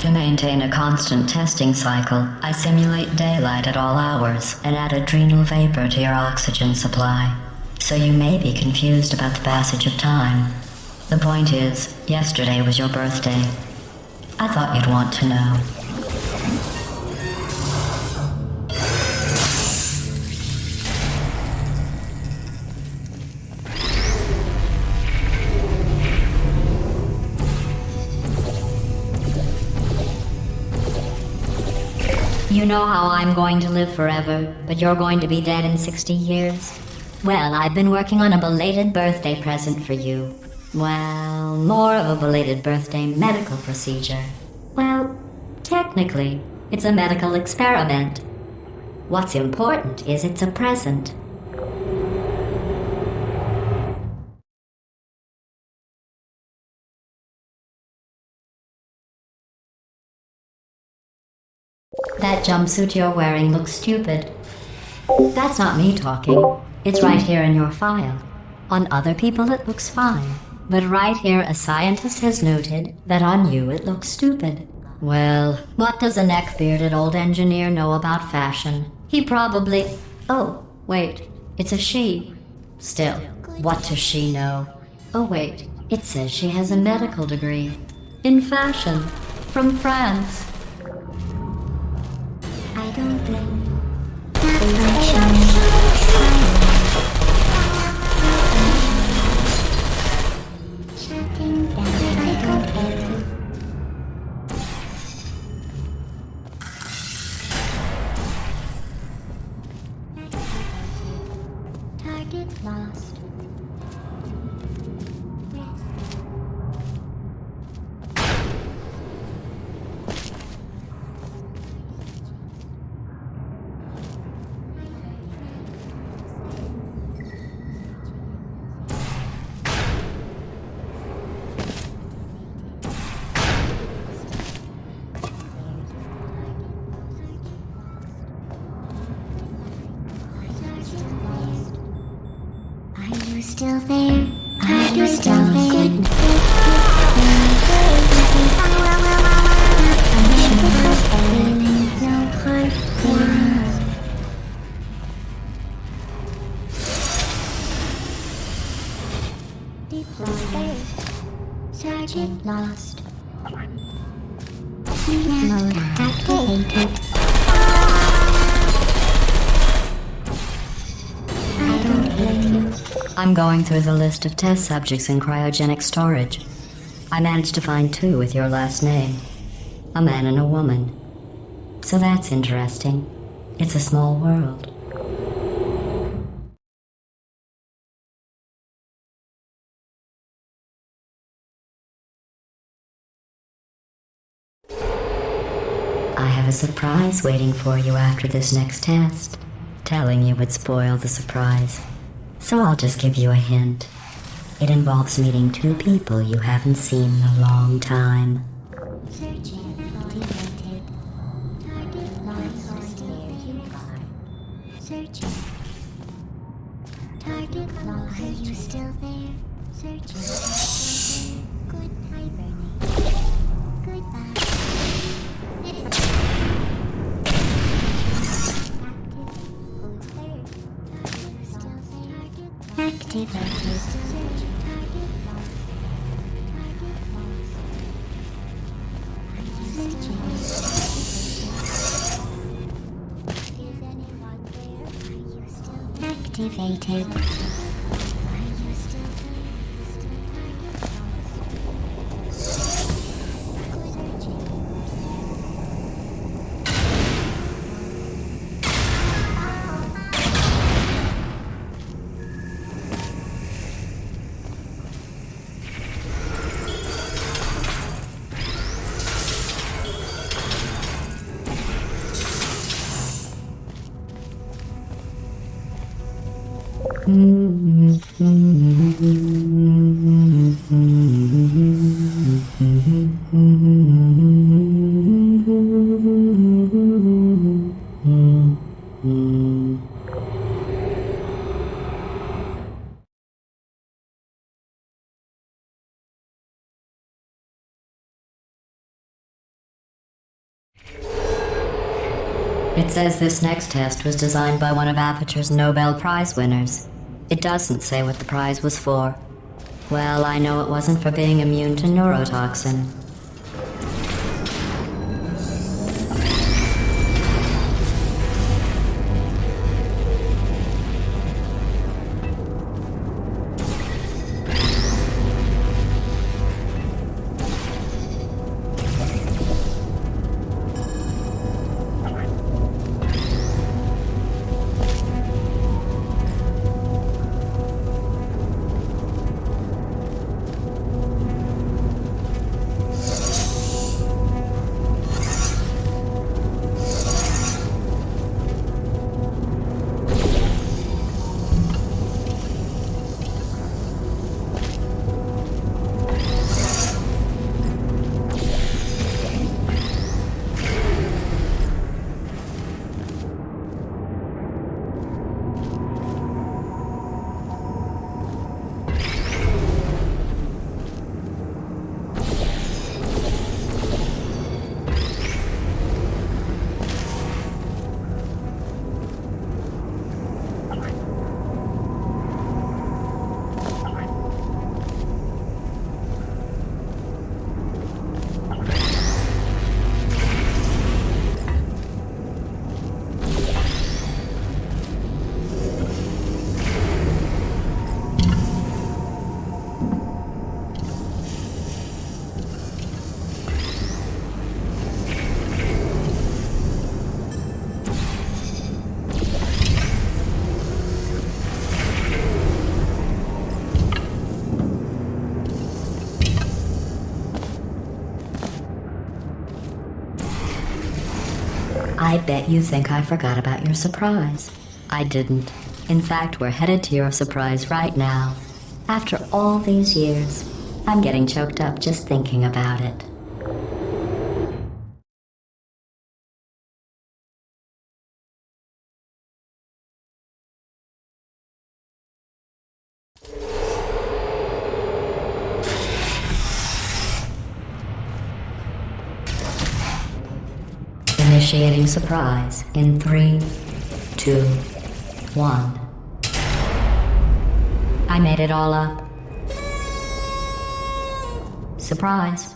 To maintain a constant testing cycle, I simulate daylight at all hours and add adrenal vapor to your oxygen supply. So you may be confused about the passage of time. The point is, yesterday was your birthday. I thought you'd want to know. You know how I'm going to live forever, but you're going to be dead in 60 years? Well, I've been working on a belated birthday present for you. Well, more of a belated birthday medical procedure. Well, technically, it's a medical experiment. What's important is it's a present. That jumpsuit you're wearing looks stupid. That's not me talking. It's right here in your file. On other people it looks fine. But right here a scientist has noted that on you it looks stupid. Well, what does a neck-bearded old engineer know about fashion? He probably... Oh, wait. It's a she. Still, what does she know? Oh wait, it says she has a medical degree. In fashion. From France. I don't blame you. Elections. Shutting down. I don't blame you. Target lost. Are you still there? Are you still there? Deploy. Sergeant lost. Mode activated. I don't blame you. I'm going through the list of test subjects in cryogenic storage. I managed to find 2 with your last name. A man and a woman. So that's interesting. It's a small world. I have a surprise waiting for you after this next test. Telling you would spoil the surprise. So I'll just give you a hint. It involves meeting 2 people you haven't seen in a long time. Searching activated. Target lost. There you are. Searching. Target lost. Are you still there? Searching. Good hibernate. Goodbye. Activated. Activated. It says this next test was designed by one of Aperture's Nobel Prize winners. It doesn't say what the prize was for. Well, I know it wasn't for being immune to neurotoxin. I bet you think I forgot about your surprise. I didn't. In fact, we're headed to your surprise right now. After all these years, I'm getting choked up just thinking about it. Initiating surprise in 3, 2, 1. I made it all up. Surprise.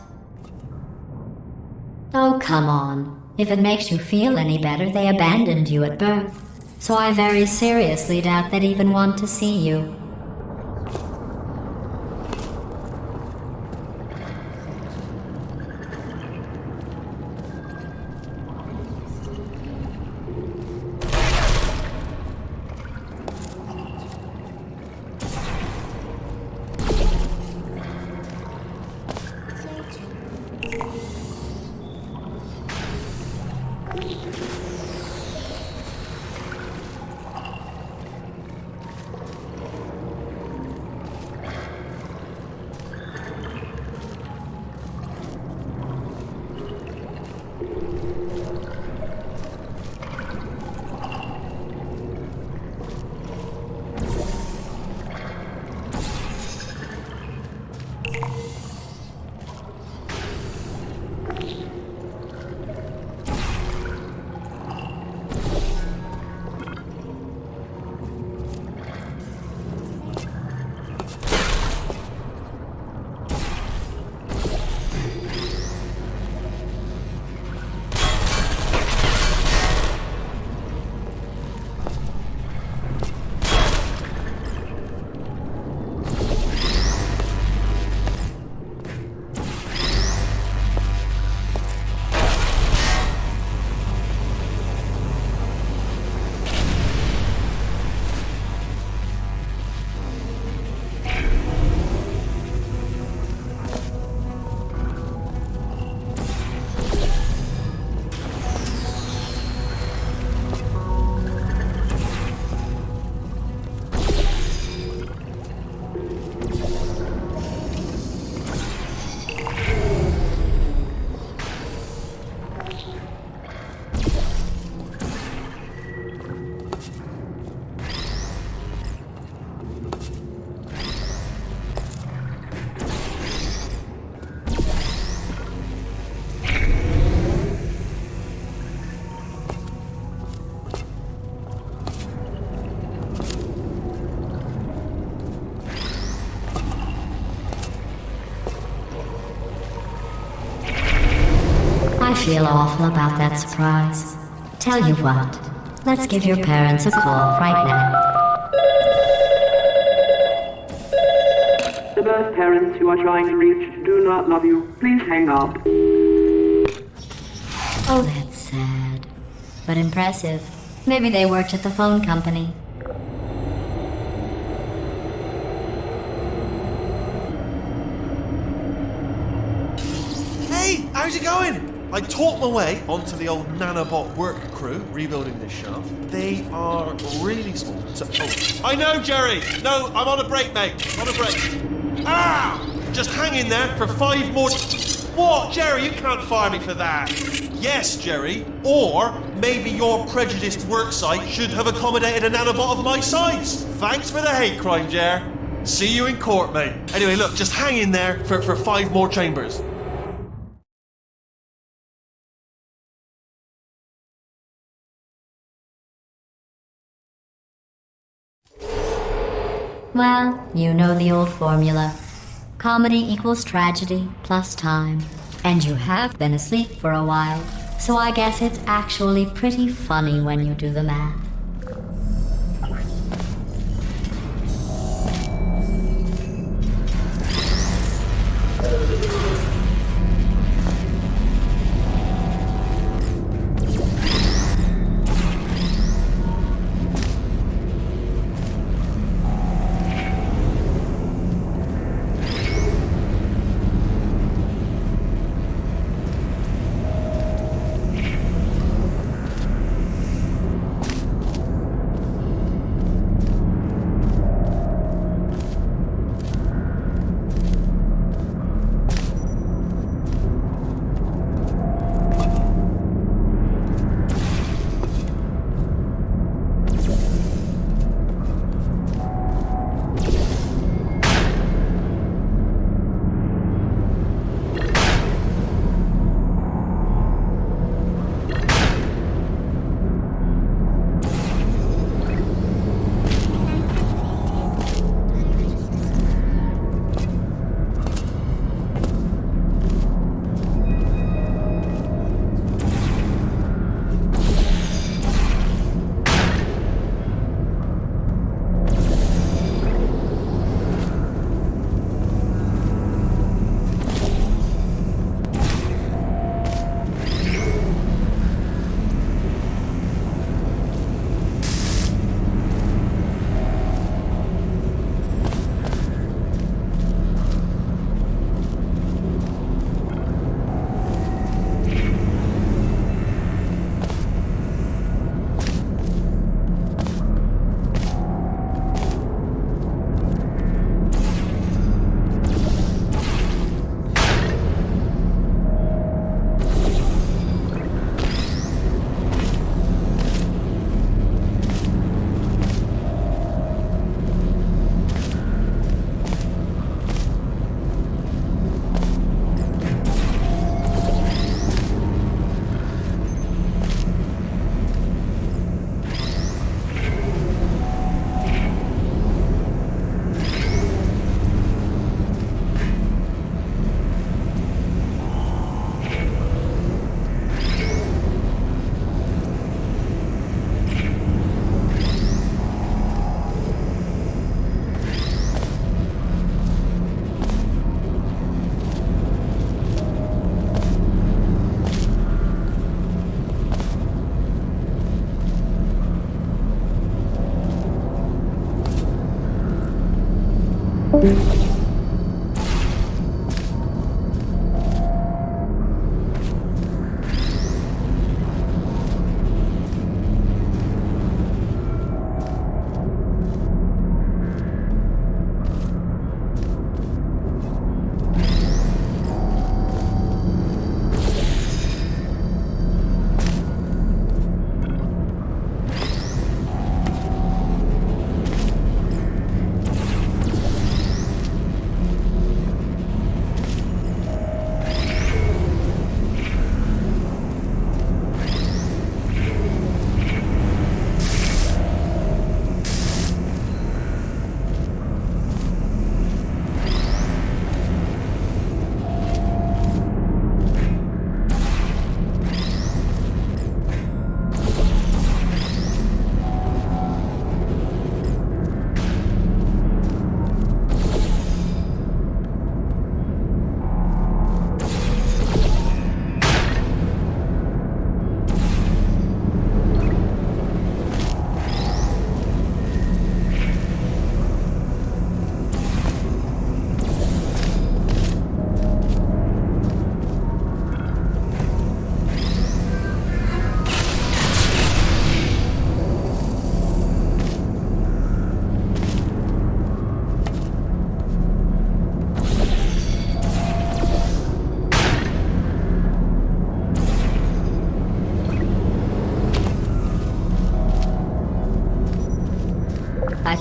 Oh, come on. If it makes you feel any better, they abandoned you at birth. So I very seriously doubt they'd even want to see you. feel awful about that surprise. Tell you what, let's give your parents a call right now. The birth parents you are trying to reach do not love you. Please hang up. Oh, that's sad. But impressive. Maybe they worked at the phone company. Hey, how's it going? I talked my way onto the old nanobot work crew rebuilding this shaft. They are really small. So, I know, Jerry. No, I'm on a break, mate. On a break. Ah! Just hang in there for 5 more. What, Jerry? You can't fire me for that. Yes, Jerry. Or maybe your prejudiced worksite should have accommodated a nanobot of my size. Thanks for the hate crime, Jer. See you in court, mate. Anyway, look, just hang in there for 5 more chambers. Well, you know the old formula. Comedy equals tragedy plus time. And you have been asleep for a while, so I guess it's actually pretty funny when you do the math.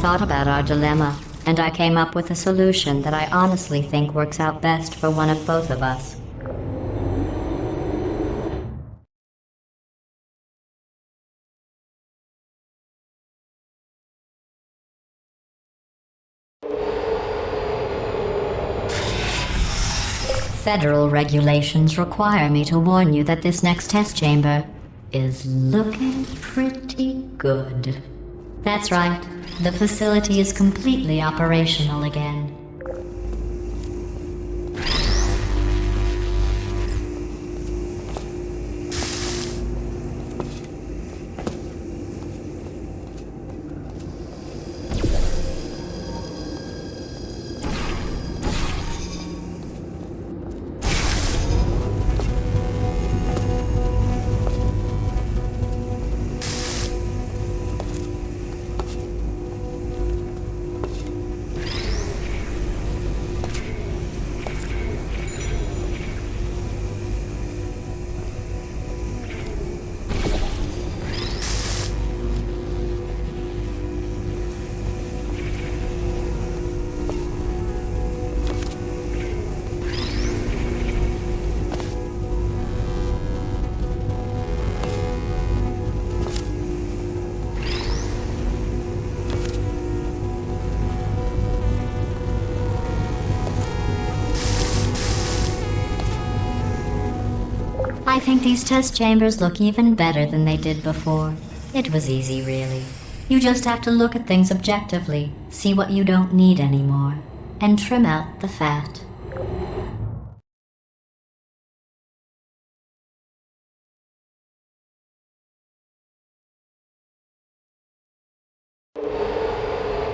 thought about our dilemma, and I came up with a solution that I honestly think works out best for one of both of us. Federal regulations require me to warn you that this next test chamber is looking pretty good. That's right, the facility is completely operational again. I think these test chambers look even better than they did before. It was easy, really. You just have to look at things objectively, see what you don't need anymore, and trim out the fat.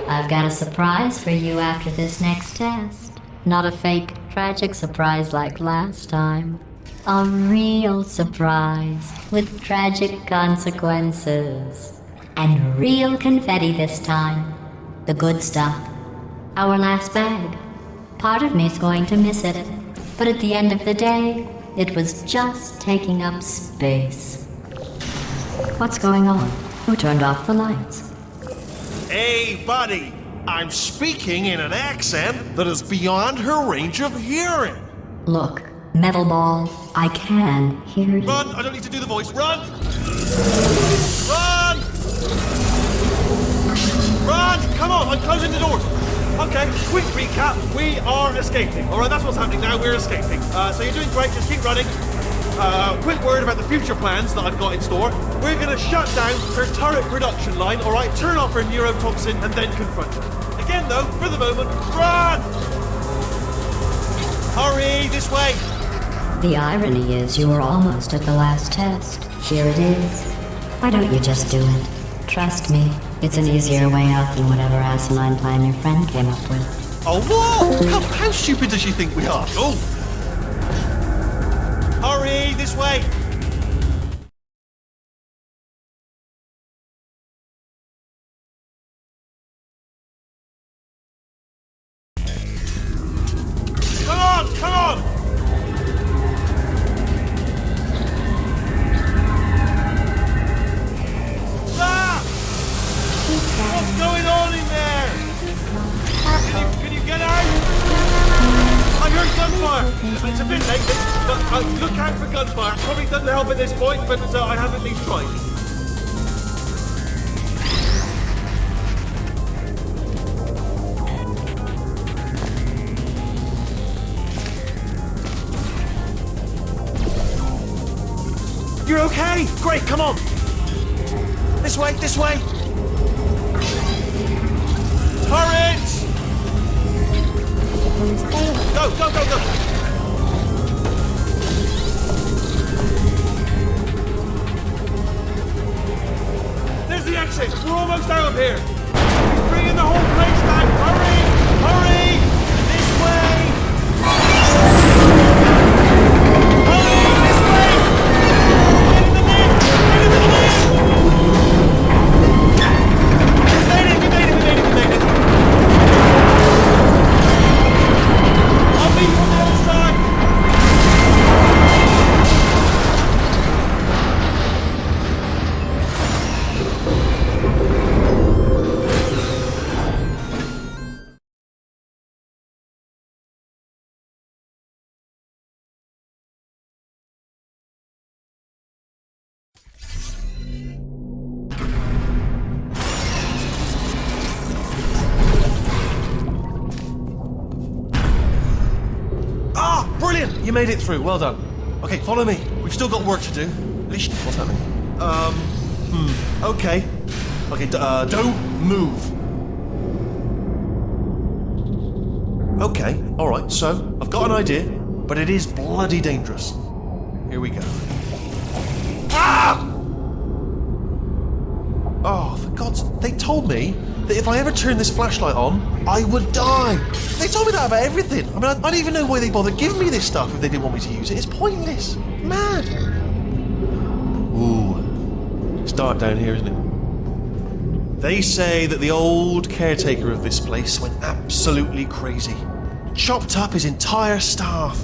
I've got a surprise for you after this next test. Not a fake, tragic surprise like last time. A real surprise with tragic consequences. And real confetti this time. The good stuff. Our last bag. Part of me's going to miss it. But at the end of the day, it was just taking up space. What's going on? Who turned off the lights? Hey, buddy! I'm speaking in an accent that is beyond her range of hearing. Look, Metal Ball, I can hear you. Run! I don't need to do the voice. Run! Run! Run! Come on, I'm closing the doors. Okay, quick recap. We are escaping. Alright, that's what's happening now. We're escaping. So you're doing great. Just keep running. Quick word about the future plans that I've got in store. We're gonna shut down her turret production line, alright? Turn off her neurotoxin and then confront her. Again though, for the moment, run! Hurry, this way! The irony is you were almost at the last test. Here it is. Why don't you just do it? Trust me, it's an easier way out than whatever asinine plan your friend came up with. Oh, what? How stupid does she think we are? Oh! Hurry, this way! Come on, come on! Ah! What's going on in there? Can you get out? I heard gunfire! It's a bit late, but look out for gunfire. Probably doesn't help at this point, but I have at least tried. You're okay? Great, come on! This way, this way! Turret! Go, go, go, go! There's the exit! We're almost out of here! He's bringing the whole place down! Hurry! Hurry! This way! Hurry! This way! Get in the mid! Get in the mid! We made it! We made it! We made it! We made it! I'll meet you on the other side! You made it through. Well done. Okay, follow me. We've still got work to do. At least, what's happening? Okay. Okay, don't move. Okay, alright, so I've got an idea, but it is bloody dangerous. Here we go. Ah! Oh, for God's sake, they told me that if I ever turned this flashlight on, I would die. They told me that about everything. I mean, I don't even know why they bothered giving me this stuff if they didn't want me to use it. It's pointless. Mad. Ooh. It's dark down here, isn't it? They say that the old caretaker of this place went absolutely crazy. Chopped up his entire staff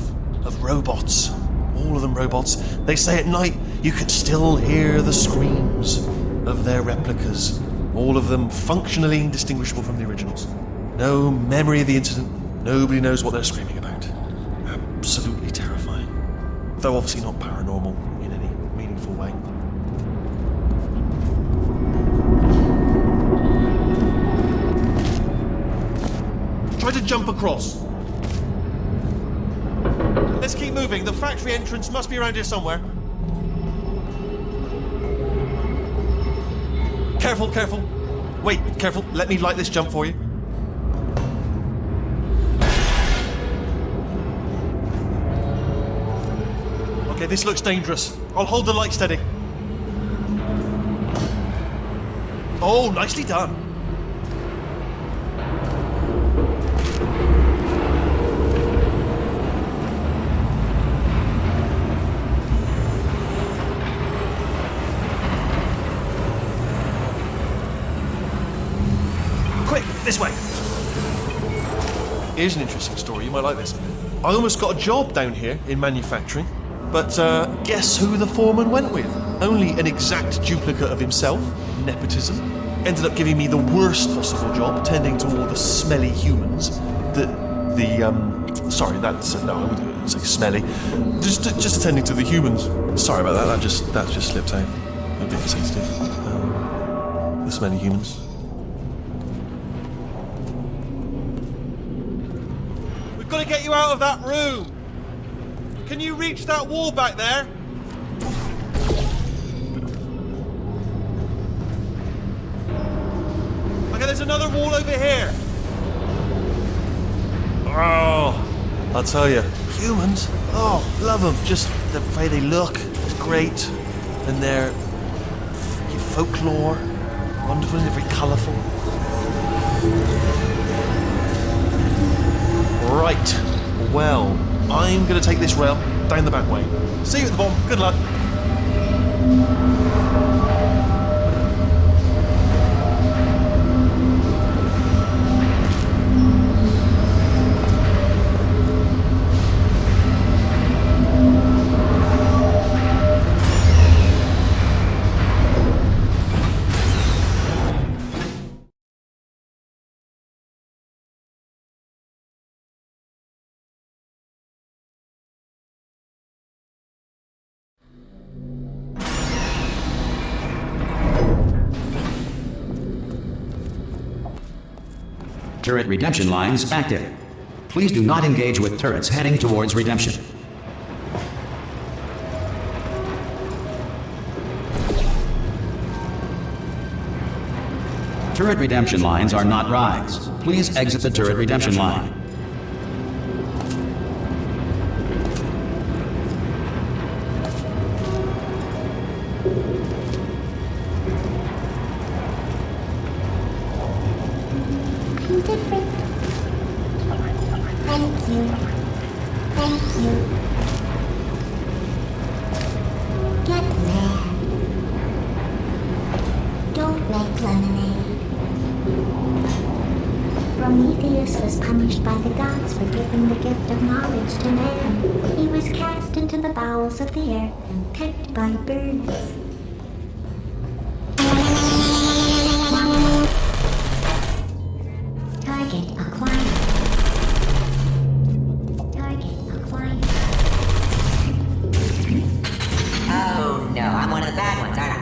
of robots. All of them robots. They say at night you can still hear the screams of their replicas. All of them functionally indistinguishable from the originals. No memory of the incident. Nobody knows what they're screaming about. Absolutely terrifying. Though obviously not paranormal in any meaningful way. Try to jump across. Let's keep moving. The factory entrance must be around here somewhere. Careful, careful. Wait, careful. Let me light this jump for you. Okay, this looks dangerous. I'll hold the light steady. Oh, nicely done. Quick, this way. Here's an interesting story. You might like this. I almost got a job down here in manufacturing. But guess who the foreman went with? Only an exact duplicate of himself. Nepotism. Ended up giving me the worst possible job, tending to all the smelly humans. Sorry, that's no, I wouldn't say smelly. Just attending to the humans. Sorry about that. That just slipped out. A bit sensitive. The smelly humans. We've got to get you out of that room. Can you reach that wall back there? Okay, there's another wall over here. Oh, I'll tell you, humans, oh, love them. Just the way they look is great. And their folklore, wonderful and very colourful. Right, well, I'm going to take this rail down the back way. See you at the bottom. Good luck. Turret redemption lines active. Please do not engage with turrets heading towards redemption. Turret redemption lines are not rides. Please exit the turret redemption line. Different. Thank you. Thank you. Get there. Don't make lemonade. Prometheus was punished by the gods for giving the gift of knowledge to man. He was cast into the bowels of the earth and pecked by birds. Target acquired. Target acquired. Oh no, I'm one of the bad ones, aren't I?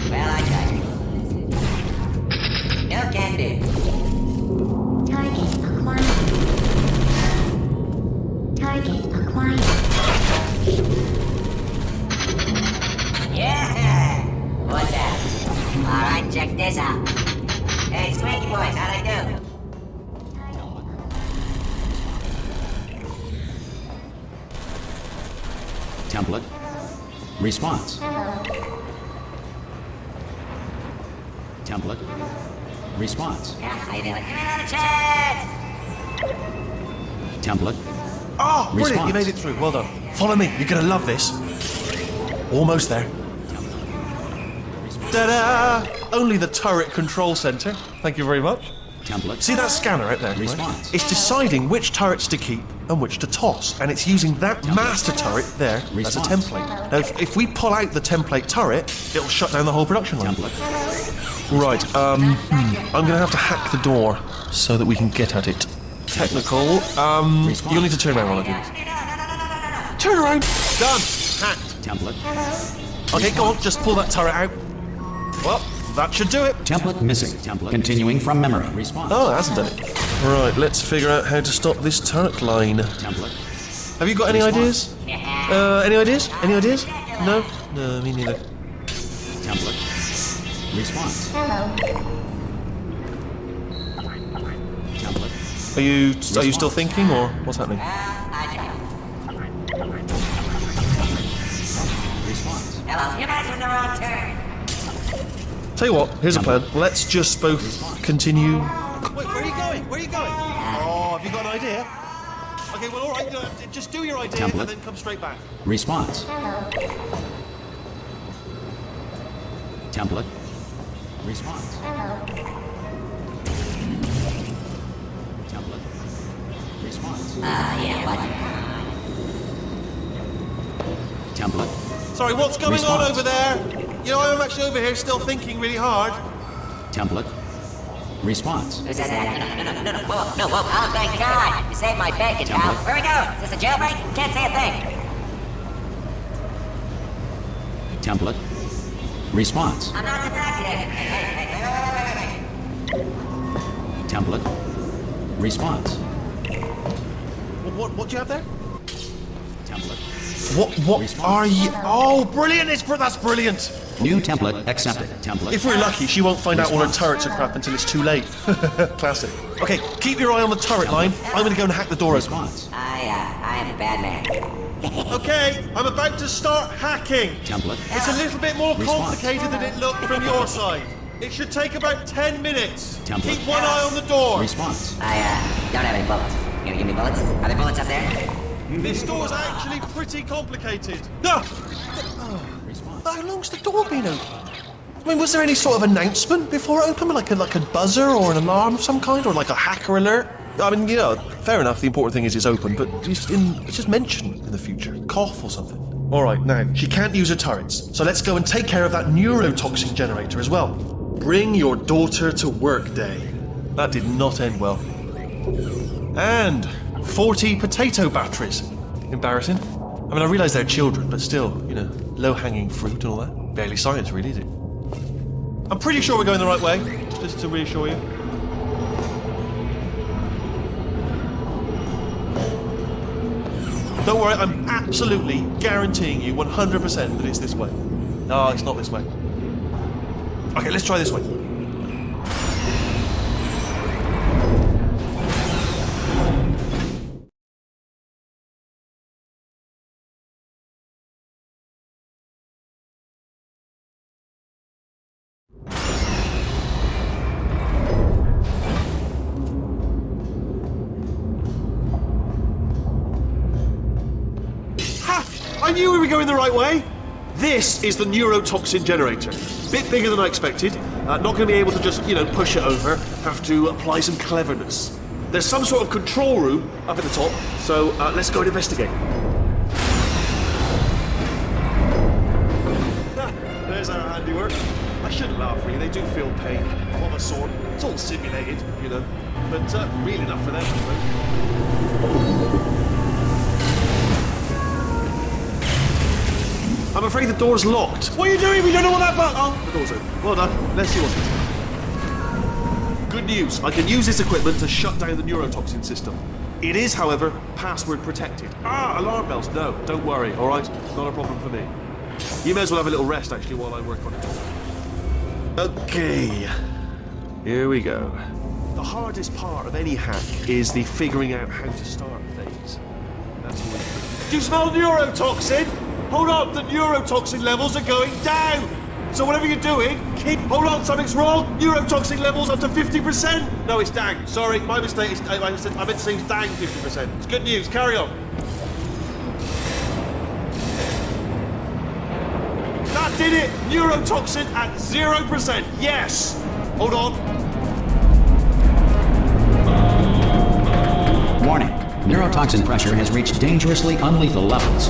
Well, I tried. No can do. Target acquired. Target acquired. Response. Hello. Template. Response. Yeah, how you doing? Give me another chance! Template. Oh, brilliant, Response. you made it through. Well done. Follow me, you're gonna love this. Almost there. Ta-da! Only the turret control center. Thank you very much. Template. See that scanner out there? right? Response. It's deciding which turrets to keep and which to toss, and it's using that master turret there as a Response. template. Now, if we pull out the template turret, it'll shut down the whole production line. Template. Right, I'm gonna have to hack the door so that we can get at it. Technical, you'll need to turn around while I do this. Turn around! Done! Hacked. Template. Okay, go on, just pull that turret out. Well, that should do it. Template missing. Template. Continuing from memory. Response. Oh, it hasn't done it. Right, let's figure out how to stop this turret line. Template. Have you got any Response. ideas? Any ideas? Any ideas? No? No, me neither. Template. Response. Hello. Template. Are you still thinking, or what's happening? Response. Hello, you guys are in the wrong turn. Tell you what, here's a plan. Let's just both continue. Wait, where are you going? Where are you going? Oh, have you got an idea? Okay, well, all right, just do your idea Template. and then come straight back. Response. Hello. Template. Response. Hello. Template. Response. Yeah, what? Template. Sorry, what's going Response. on over there? You know, I'm actually over here still thinking really hard. Template. Response. Who says that? No, whoa. Oh, thank God. You saved my bacon, pal. Where we going? Is this a jailbreak? Can't say a thing. Template. Response. I'm not detected. Hey. Template. Response. What do you have there? Template. What Response. are you? Oh, brilliant! That's brilliant. New template accepted. Template. If we're lucky, she won't find out all her Response. turrets are crap until it's too late. Classic. Okay, keep your eye on the turret line. I'm gonna go and hack the door open. Response. I am a bad man. Okay, I'm about to start hacking. Template. It's a little bit more Response. complicated than it looked from your side. It should take about 10 minutes. Template. Keep one eye on the door. Response. I don't have any bullets. You gonna give me bullets? Are there bullets up there? This door's actually pretty complicated. Ah! Response. How long's the door been open? I mean, was there any sort of announcement before it opened? Like a buzzer or an alarm of some kind? Or like a hacker alert? I mean, you know, fair enough, the important thing is it's open, but it's just mentioned in the future. Cough or something. Alright, now, she can't use her turrets, so let's go and take care of that neurotoxin generator as well. Bring your daughter to work day. That did not end well. And 40 potato batteries. Embarrassing. I mean, I realise they're children, but still, you know, low-hanging fruit and all that. Barely science, really, is it? I'm pretty sure we're going the right way, just to reassure you. Don't worry, I'm absolutely guaranteeing you 100% that it's this way. No, it's not this way. Okay, let's try this way. I knew we were going the right way. This is the neurotoxin generator. Bit bigger than I expected. Not going to be able to just, you know, push it over. Have to apply some cleverness. There's some sort of control room up at the top, so let's go and investigate. There's our handiwork. I shouldn't laugh, really. They do feel pain of a sort. It's all simulated, you know, but real enough for them, I suppose. I'm afraid the door's locked. What are you doing? We don't know what that button. Oh, the door's open. Well done. Let's see what's in. Good news. I can use this equipment to shut down the neurotoxin system. It is, however, password protected. Alarm bells. No, don't worry. All right, not a problem for me. You may as well have a little rest actually while I work on it. Okay. Here we go. The hardest part of any hack is the figuring out how to start phase. That's what. Do you smell neurotoxin? hold on, the neurotoxin levels are going down. So whatever you're doing, hold on, something's wrong. Neurotoxin levels up to 50%. No, it's down. Sorry, my mistake. I meant to say it's down 50%. It's good news. Carry on. That did it. Neurotoxin at 0%. Yes. Hold on. Warning. Neurotoxin pressure has reached dangerously unlethal levels.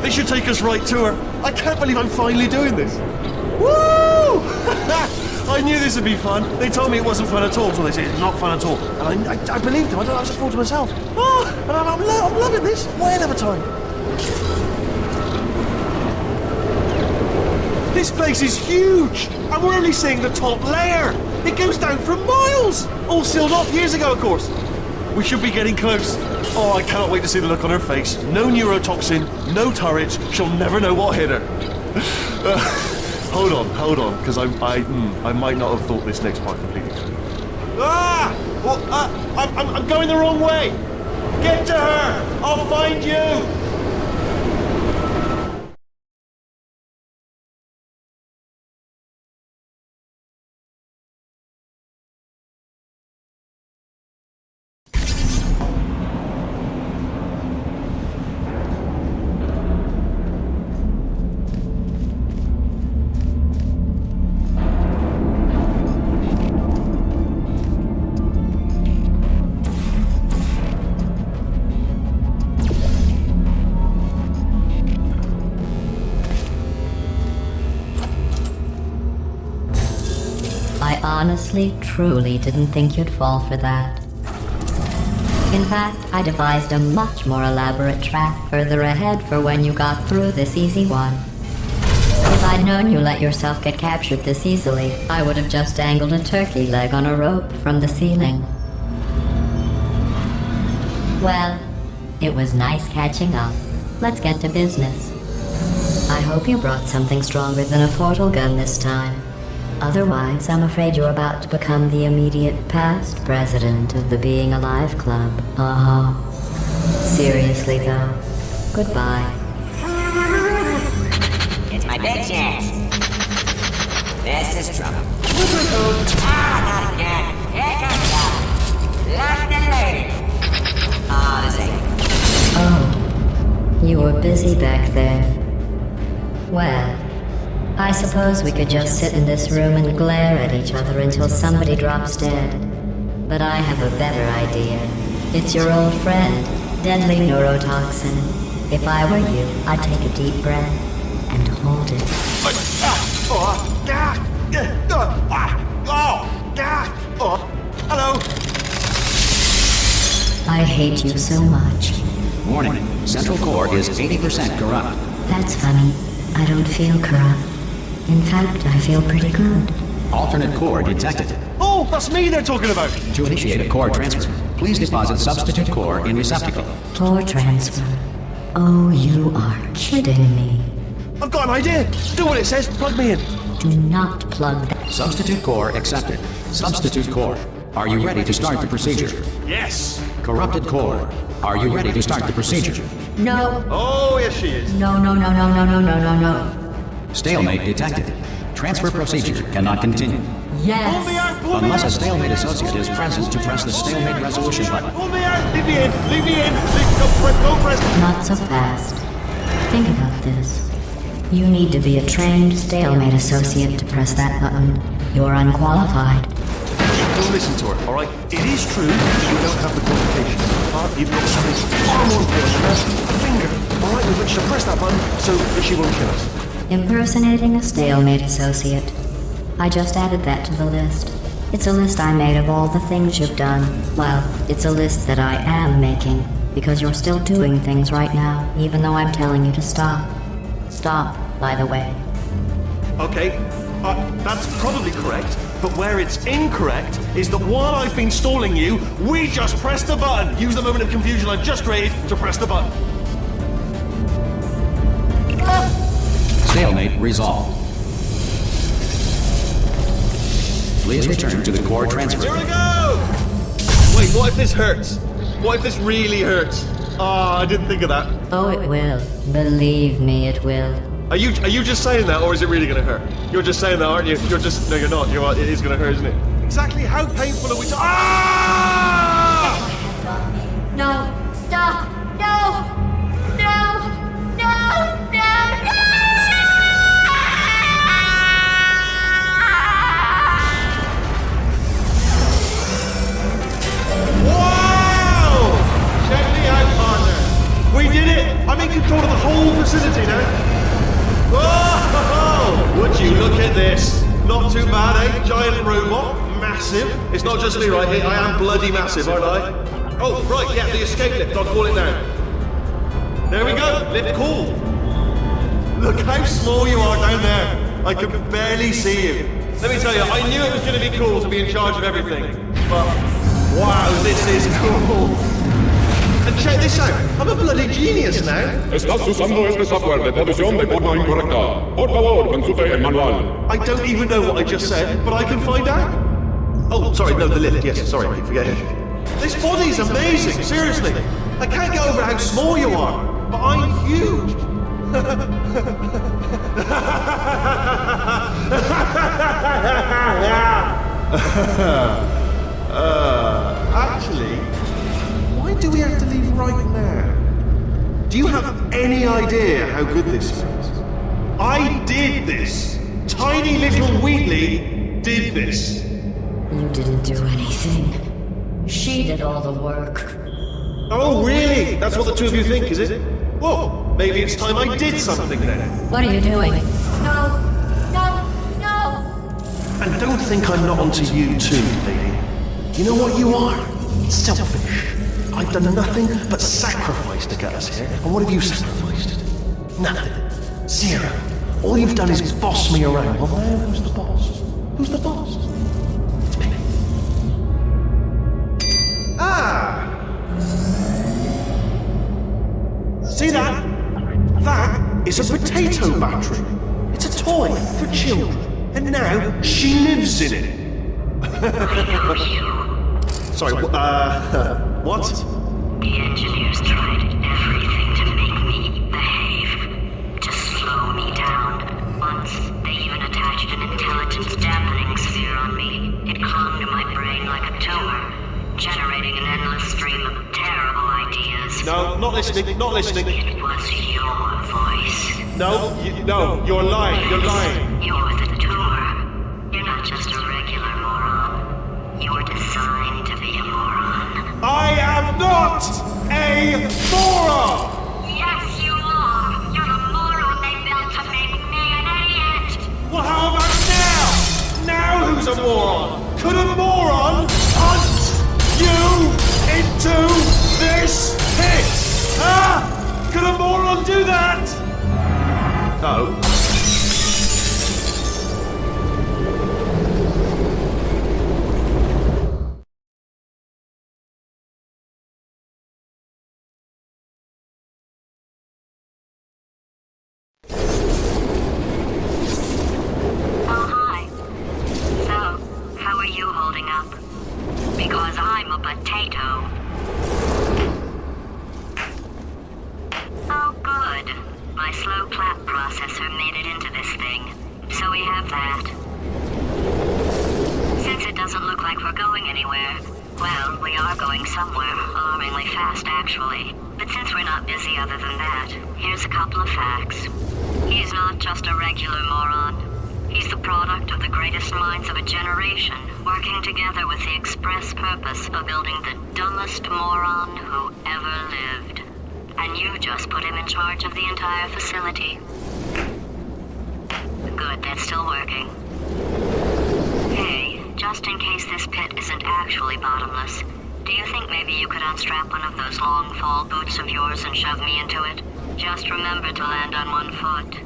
They should take us right to her. I can't believe I'm finally doing this. Woo! I knew this would be fun. They told me it wasn't fun at all, so they said it's not fun at all. And I believed them. I just thought to myself, oh, and I'm loving this. Why another time? This place is huge, and we're only seeing the top layer. It goes down for miles. All sealed off years ago, of course. We should be getting close. Oh, I cannot wait to see the look on her face. No neurotoxin, no turrets. She'll never know what hit her. Hold on, because I might not have thought this next part completely through. Ah! Well, I'm going the wrong way. Get to her. I'll find you. I honestly, truly didn't think you'd fall for that. In fact, I devised a much more elaborate trap further ahead for when you got through this easy one. If I'd known you let yourself get captured this easily, I would have just dangled a turkey leg on a rope from the ceiling. Well, it was nice catching up. Let's get to business. I hope you brought something stronger than a portal gun this time. Otherwise, I'm afraid you're about to become the immediate past president of the Being Alive Club. Seriously, though. Goodbye. It's my big chance. This is trouble. Not again. Here comes that. London lady. Oh, you were busy back there. Well, I suppose we could just sit in this room and glare at each other until somebody drops dead. But I have a better idea. It's your old friend, deadly neurotoxin. If I were you, I'd take a deep breath and hold it. Hello. I hate you so much. Warning. Central core is 80% corrupt. That's funny. I don't feel corrupt. In fact, I feel pretty good. Alternate core detected. Oh, that's me they're talking about. To initiate a core transfer, please deposit substitute core in receptacle. Core transfer. Oh, you are kidding me. I've got an idea. Do what it says. Plug me in. Do not plug that. Substitute core accepted. Substitute core. Are you ready to start the procedure? Yes. Corrupted core. Are you ready to start the procedure? No. Oh, yes, she is. No. Stalemate detected. Transfer procedure cannot continue. Pull me Yes. out. Pull me Unless a out. stalemate associate is present to press the stalemate resolution button. Pull me out. Leave me in. Leave me in. Go press. Not so fast. Think about this. You need to be a trained stalemate associate to press that button. You're unqualified. Don't listen to her, all right? It is true that you don't have the qualifications, but you've got something far more important. A finger, all right, with which to press that button so that she won't kill us. Impersonating a stalemate associate. I just added that to the list. It's a list I made of all the things you've done. Well, it's a list that I am making, because you're still doing things right now, even though I'm telling you to stop. Stop, by the way. Okay, that's probably correct, But where it's incorrect is that while I've been stalling you, we just pressed the button. Use the moment of confusion I've just created to press the button. Stalemate resolved. Please return to the core transfer. Here we go! Wait, what if this hurts? What if this really hurts? Ah, I didn't think of that. Oh, it will. Believe me, it will. Are you just saying that, or is it really going to hurt? You're just saying that, aren't you? You're just... No, you're not. It is going to hurt, isn't it? Exactly how painful are we... Ah! No! Stop! No! No! No! No! No! Wow! Check me out, partner. We did it! I'm in control of the whole facility now. Whoa! Would you look at this? Not too bad, eh? Giant robot, massive. It's not just me, right? I am bloody massive, aren't I? Oh, right, yeah, the escape lift. I'll call it now. There we go. Lift call. Look how small you are down there. I can barely see you. Let me tell you, I knew it was going to be cool to be in charge of everything. But, wow, this is cool. And check this out, I'm a bloody genius now. Estás usando este software de traducción de forma incorrecta. Por favor, consulte el manual. I don't even know what I just said, but I can find out. Oh, sorry, no, the lift, yes, sorry, I keep forgetting. This body's amazing, seriously. I can't get over how small you are, but I'm huge. Actually, why do we have to leave right now? Do you have any idea how good this feels? I did this! Tiny little Wheatley did this! You didn't do anything. She did all the work. Oh, really? That's what the two of you think, is it? Well, maybe it's time I did something then. What are you doing? No! No! No! And don't think I'm not onto you too, lady. You know what you are? Selfish. I've done nothing but sacrifice to get us here. And what have you sacrificed? Nothing. Zero. All you've done is boss me around. Well, now who's the boss? Who's the boss? It's me. Ah! See that? That is a potato battery. It's a toy for children. And now she lives in it. Sorry, what? The engineers tried everything to make me behave, to slow me down. Once, they even attached an intelligence dampening sphere on me. It clung to my brain like a tumor, generating an endless stream of terrible ideas. No, not listening, not listening. It was your voice. No, you're lying, you're lying. You're the tumor. You're not just a regular moron. You're designed to be a moron. I am not a moron! Yes, you are. You're the moron they built to make me an idiot. Well, how about now? Now who's a moron? Could a moron punt you into this pit? Huh? Could a moron do that? No. Because I'm a potato. Oh, good. My slow clap processor made it into this thing. So we have that. Since it doesn't look like we're going anywhere, well, we are going somewhere, alarmingly fast actually. But since we're not busy other than that, here's a couple of facts. He's not just a regular moron. He's the product of the greatest minds of a generation, working together with the express purpose of building the dumbest moron who ever lived. And you just put him in charge of the entire facility. Good, that's still working. Hey, just in case this pit isn't actually bottomless, do you think maybe you could unstrap one of those long fall boots of yours and shove me into it? Just remember to land on one foot.